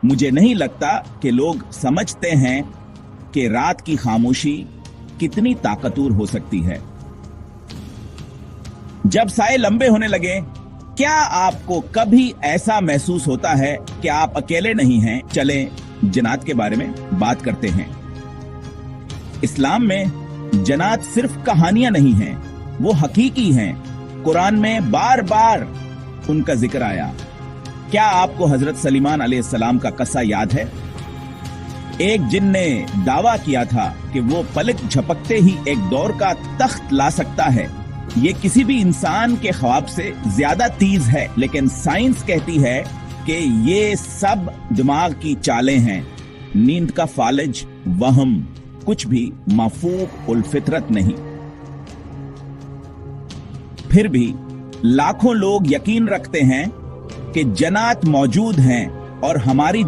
मुझे नहीं लगता कि लोग समझते हैं कि रात की खामोशी कितनी ताकतवर हो सकती है। जब साए लंबे होने लगे, क्या आपको कभी ऐसा महसूस होता है कि आप अकेले नहीं हैं? चलें जन्नत के बारे में बात करते हैं। इस्लाम में जन्नत सिर्फ कहानियां नहीं हैं, वो हकीकी हैं। कुरान में बार बार उनका जिक्र आया। क्या आपको हजरत सलीमान अलैहिस्सलाम का किस्सा याद है? एक जिन ने दावा किया था कि वो पलक झपकते ही एक दौर का तख्त ला सकता है। ये किसी भी इंसान के ख्वाब से ज्यादा तेज है, लेकिन साइंस कहती है कि ये सब दिमाग की चालें हैं, नींद का फालिज वहम, कुछ भी माफूक उल फितरत नहीं। फिर भी लाखों लोग यकीन रखते हैं कि जन्नत मौजूद हैं और हमारी